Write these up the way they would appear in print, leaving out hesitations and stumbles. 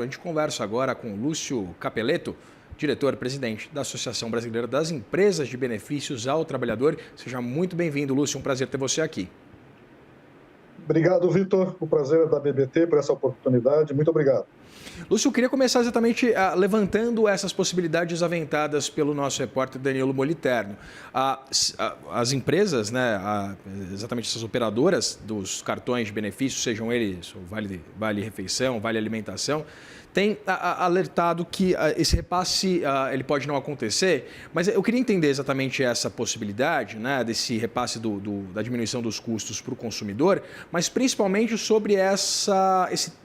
A gente conversa agora com Lúcio Capeleto, diretor-presidente da Associação Brasileira das Empresas de Benefícios ao Trabalhador. Seja muito bem-vindo, Lúcio. Um prazer ter você aqui. Obrigado, Vitor. O prazer é da BBT por essa oportunidade. Muito obrigado. Lúcio, eu queria começar exatamente levantando essas possibilidades aventadas pelo nosso repórter Danilo Moliterno. As empresas, né, exatamente essas operadoras dos cartões de benefícios, sejam eles o Vale Refeição, Vale Alimentação, têm alertado que esse repasse ele pode não acontecer, mas eu queria entender exatamente essa possibilidade, né, desse repasse da diminuição dos custos para o consumidor, mas principalmente sobre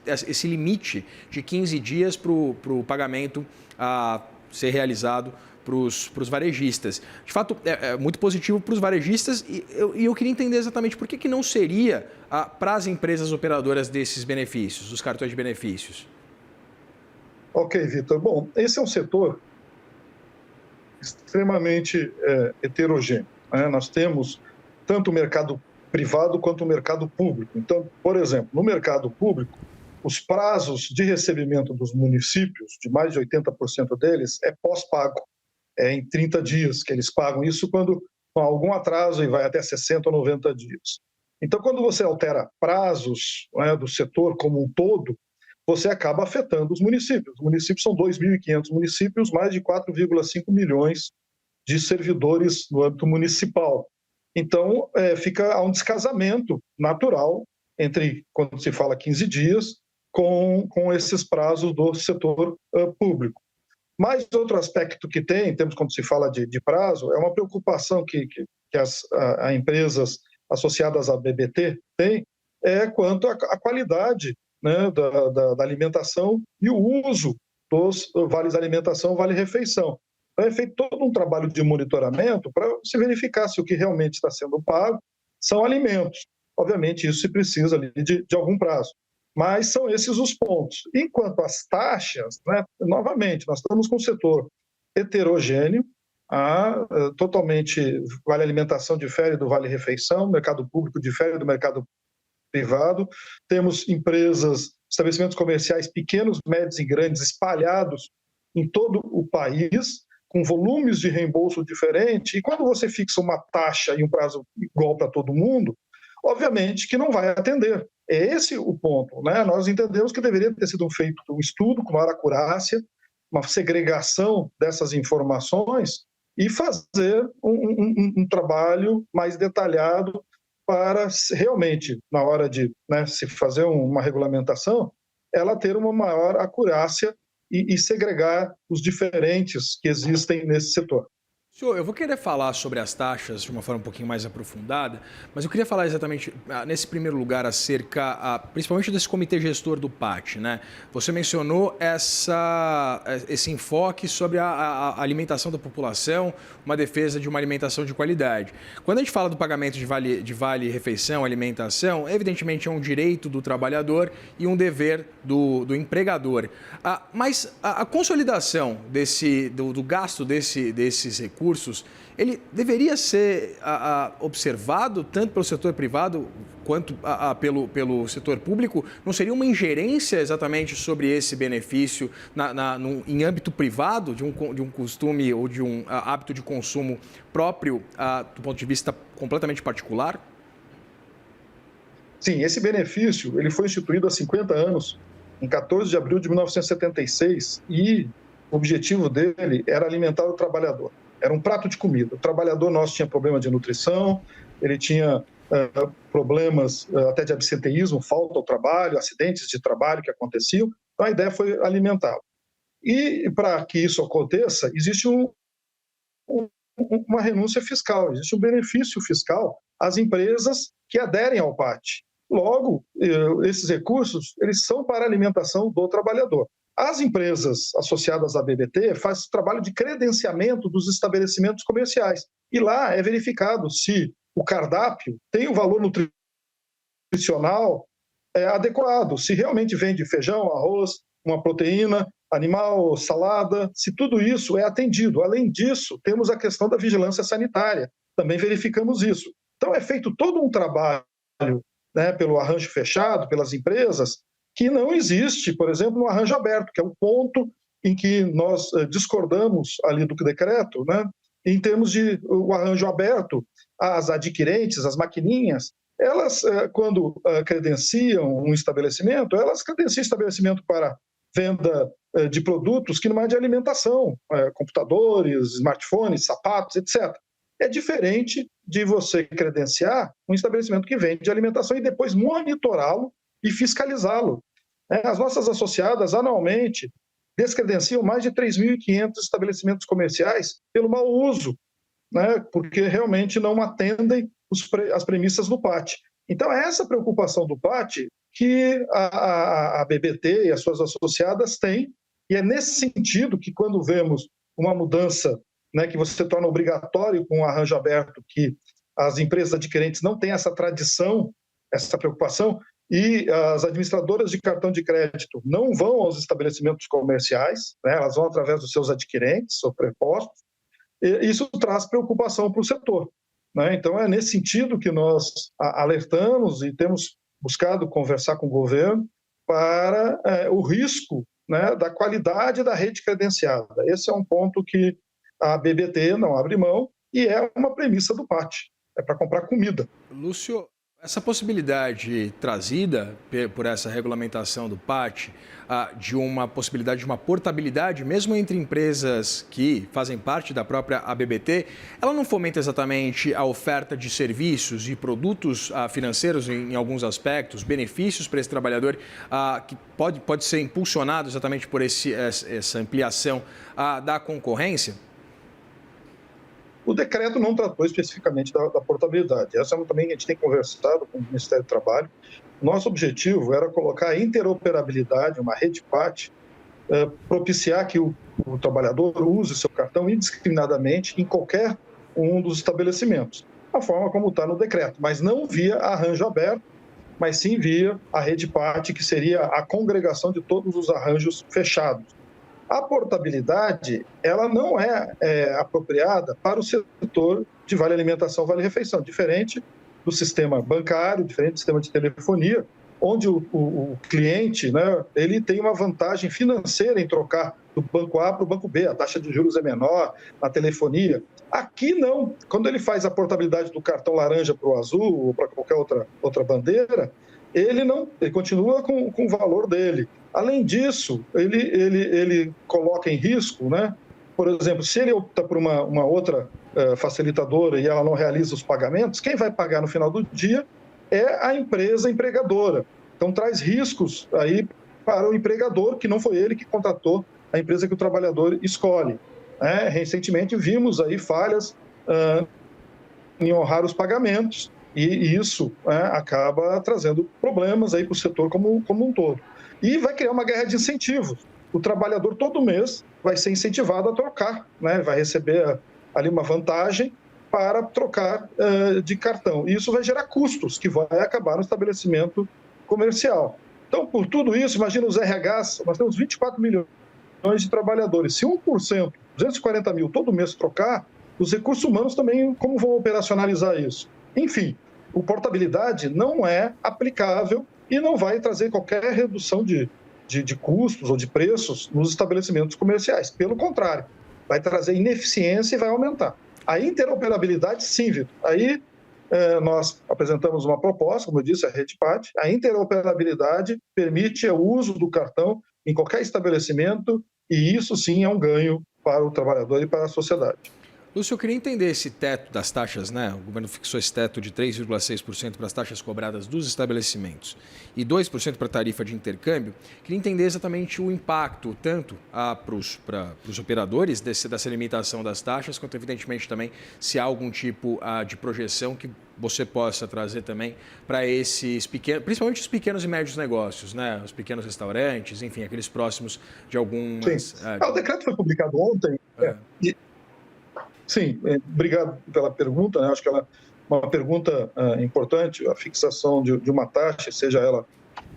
esse limite de 15 dias para o pagamento ser realizado para os varejistas. De fato, é muito positivo para os varejistas e eu queria entender exatamente por que não seria para as empresas operadoras desses benefícios, dos cartões de benefícios. Ok, Vitor. Bom, esse é um setor extremamente heterogêneo, né? Nós temos tanto o mercado privado quanto o mercado público. Então, por exemplo, no mercado público, os prazos de recebimento dos municípios, de mais de 80% deles, é pós-pago. É em 30 dias que eles pagam isso quando com algum atraso e vai até 60 ou 90 dias. Então, quando você altera prazos, né, do setor como um todo, você acaba afetando os municípios. Os municípios são 2.500 municípios, mais de 4,5 milhões de servidores no âmbito municipal. Então, há um descasamento natural entre, quando se fala 15 dias, com esses prazos do setor público. Mas outro aspecto que tem, temos quando se fala de prazo, é uma preocupação que as empresas associadas à BBT têm, quanto à qualidade, né, da alimentação e o uso dos vales alimentação, vale refeição. Então, é feito todo um trabalho de monitoramento para se verificar se o que realmente está sendo pago são alimentos. Obviamente, isso se precisa ali de algum prazo. Mas são esses os pontos. Enquanto às taxas, né, novamente, nós estamos com um setor heterogêneo, totalmente vale alimentação difere do vale refeição, mercado público difere do mercado privado, temos empresas, estabelecimentos comerciais pequenos, médios e grandes espalhados em todo o país, com volumes de reembolso diferentes, e quando você fixa uma taxa e um prazo igual para todo mundo, obviamente que não vai atender. É esse o ponto, né? Nós entendemos que deveria ter sido feito um estudo com maior acurácia, uma segregação dessas informações e fazer um trabalho mais detalhado para realmente, na hora de, né, se fazer uma regulamentação, ela ter uma maior acurácia e segregar os diferentes que existem nesse setor. Senhor, eu vou querer falar sobre as taxas de uma forma um pouquinho mais aprofundada, mas eu queria falar exatamente, nesse primeiro lugar, acerca, principalmente desse comitê gestor do PAT, né? Você mencionou esse enfoque sobre a alimentação da população, uma defesa de uma alimentação de qualidade. Quando a gente fala do pagamento de vale refeição, alimentação, evidentemente é um direito do trabalhador e um dever do empregador. Mas a consolidação do gasto desses recursos, ele deveria ser observado tanto pelo setor privado quanto pelo setor público? Não seria uma ingerência exatamente sobre esse benefício em âmbito privado, de um costume ou de um hábito de consumo próprio do ponto de vista completamente particular? Sim, esse benefício ele foi instituído há 50 anos, em 14 de abril de 1976, e o objetivo dele era alimentar o trabalhador. Era um prato de comida. O trabalhador nosso tinha problema de nutrição, ele tinha problemas até de absenteísmo, falta ao trabalho, acidentes de trabalho que aconteciam. Então, a ideia foi alimentá-lo. E, para que isso aconteça, existe uma renúncia fiscal, existe um benefício fiscal às empresas que aderem ao PAT. Logo, esses recursos eles são para a alimentação do trabalhador. As empresas associadas à BBT fazem trabalho de credenciamento dos estabelecimentos comerciais. E lá é verificado se o cardápio tem o valor nutricional adequado, se realmente vende feijão, arroz, uma proteína animal, salada, se tudo isso é atendido. Além disso, temos a questão da vigilância sanitária. Também verificamos isso. Então, é feito todo um trabalho, né, pelo arranjo fechado, pelas empresas, que não existe, por exemplo, no arranjo aberto, que é o ponto em que nós discordamos ali do decreto, né? Em termos de o arranjo aberto, as adquirentes, as maquininhas, elas, quando credenciam um estabelecimento, elas credenciam estabelecimento para venda de produtos que não é de alimentação, computadores, smartphones, sapatos, etc. É diferente de você credenciar um estabelecimento que vende alimentação e depois monitorá-lo e fiscalizá-lo. As nossas associadas, anualmente, descredenciam mais de 3.500 estabelecimentos comerciais pelo mau uso, né, porque realmente não atendem as premissas do PAT. Então, é essa preocupação do PAT que a BBT e as suas associadas têm, e é nesse sentido que, quando vemos uma mudança, né, que você torna obrigatório com o arranjo aberto, que as empresas adquirentes não têm essa tradição, essa preocupação, e as administradoras de cartão de crédito não vão aos estabelecimentos comerciais, né, elas vão através dos seus adquirentes, ou prepostos, e isso traz preocupação para o setor, né? Então, é nesse sentido que nós alertamos e temos buscado conversar com o governo para o risco, né, da qualidade da rede credenciada. Esse é um ponto que a BBT não abre mão e é uma premissa do PAT, é para comprar comida. Lúcio, essa possibilidade trazida por essa regulamentação do PAT, de uma possibilidade de uma portabilidade, mesmo entre empresas que fazem parte da própria ABBT, ela não fomenta exatamente a oferta de serviços e produtos financeiros em alguns aspectos, benefícios para esse trabalhador, que pode ser impulsionado exatamente por essa ampliação da concorrência? O decreto não tratou especificamente da portabilidade. Essa também a gente tem conversado com o Ministério do Trabalho. Nosso objetivo era colocar a interoperabilidade, uma rede PAT, propiciar que o trabalhador use seu cartão indiscriminadamente em qualquer um dos estabelecimentos, da forma como está no decreto, mas não via arranjo aberto, mas sim via a rede PAT, que seria a congregação de todos os arranjos fechados. A portabilidade, ela não é apropriada para o setor de vale alimentação, vale refeição, diferente do sistema bancário, diferente do sistema de telefonia, onde o cliente, né, ele tem uma vantagem financeira em trocar do banco A para o banco B, a taxa de juros é menor, na telefonia. Aqui não, quando ele faz a portabilidade do cartão laranja para o azul ou para qualquer outra bandeira, ele continua com o valor dele. Além disso, ele coloca em risco, né? Por exemplo, se ele opta por uma outra facilitadora e ela não realiza os pagamentos, quem vai pagar no final do dia é a empresa empregadora. Então, traz riscos aí para o empregador, que não foi ele que contratou a empresa que o trabalhador escolhe. Recentemente, vimos aí falhas em honrar os pagamentos, e isso acaba trazendo problemas aí para o setor como um todo. E vai criar uma guerra de incentivos. O trabalhador, todo mês, vai ser incentivado a trocar, né? Vai receber ali uma vantagem para trocar de cartão. E isso vai gerar custos, que vai acabar no estabelecimento comercial. Então, por tudo isso, imagina os RHs, nós temos 24 milhões de trabalhadores. Se 1%, 240 mil todo mês trocar, os recursos humanos também, como vão operacionalizar isso? Enfim, o portabilidade não é aplicável e não vai trazer qualquer redução de custos ou de preços nos estabelecimentos comerciais. Pelo contrário, vai trazer ineficiência e vai aumentar. A interoperabilidade, sim, Vitor. Aí nós apresentamos uma proposta, como eu disse, a Rede PAT. A interoperabilidade permite o uso do cartão em qualquer estabelecimento e isso, sim, é um ganho para o trabalhador e para a sociedade. Lúcio, eu queria entender esse teto das taxas, né? O governo fixou esse teto de 3,6% para as taxas cobradas dos estabelecimentos e 2% para a tarifa de intercâmbio. Queria entender exatamente o impacto, tanto para os operadores dessa limitação das taxas, quanto, evidentemente, também se há algum tipo de projeção que você possa trazer também para esses pequenos, principalmente os pequenos e médios negócios, né? Os pequenos restaurantes, enfim, aqueles próximos de algumas... O decreto foi publicado ontem. Sim, obrigado pela pergunta, né? Acho que ela é uma pergunta importante, a fixação de uma taxa, seja ela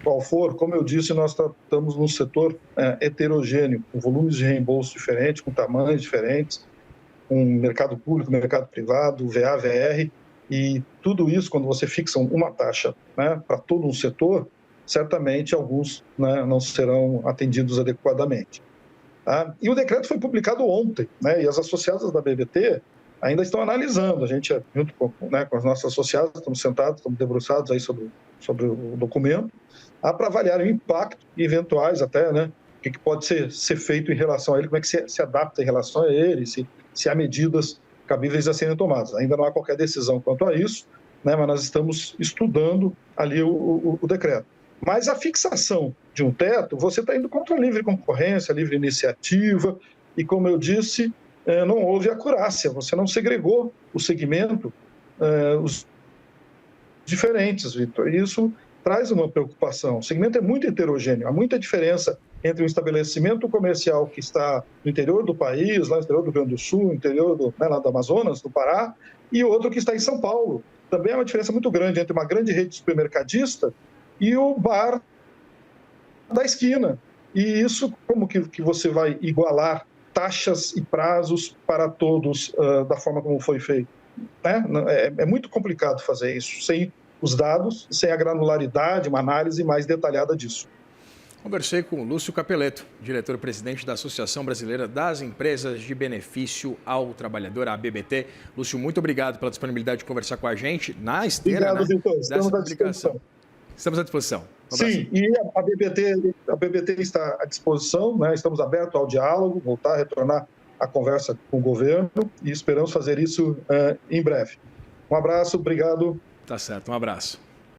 qual for. Como eu disse, nós estamos num setor heterogêneo, com volumes de reembolso diferentes, com tamanhos diferentes, com mercado público, mercado privado, VA, VR, e tudo isso, quando você fixa uma taxa, né, para todo um setor, certamente alguns, né, não serão atendidos adequadamente. Tá? E o decreto foi publicado ontem, né, e as associadas da BBT ainda estão analisando. A gente, junto com, né, com as nossas associadas, estamos sentados, estamos debruçados aí sobre o documento, para avaliar o impacto e eventuais até, né, o que pode ser feito em relação a ele, como é que se adapta em relação a ele, se há medidas cabíveis a serem tomadas. Ainda não há qualquer decisão quanto a isso, né, mas nós estamos estudando ali o decreto. Mas a fixação de um teto, você está indo contra a livre concorrência, a livre iniciativa, e como eu disse, não houve acurácia, você não segregou o segmento, os diferentes, Vitor. E isso traz uma preocupação. O segmento é muito heterogêneo, há muita diferença entre um estabelecimento comercial que está no interior do país, lá no interior do Rio Grande do Sul, no interior lá do Amazonas, do Pará, e outro que está em São Paulo. Também há uma diferença muito grande entre uma grande rede supermercadista e o bar da esquina. E isso, como que você vai igualar taxas e prazos para todos da forma como foi feito? Né? É muito complicado fazer isso, sem os dados, sem a granularidade, uma análise mais detalhada disso. Conversei com o Lúcio Capeleto, diretor-presidente da Associação Brasileira das Empresas de Benefício ao Trabalhador, a ABBT. Lúcio, muito obrigado pela disponibilidade de conversar com a gente na esteira, obrigado, Vitor. Dessa publicação. Estamos à disposição. Sim, e a BBT está à disposição, né? Estamos abertos ao diálogo, voltar a retornar a conversa com o governo e esperamos fazer isso em breve. Um abraço, obrigado. Tá certo, um abraço.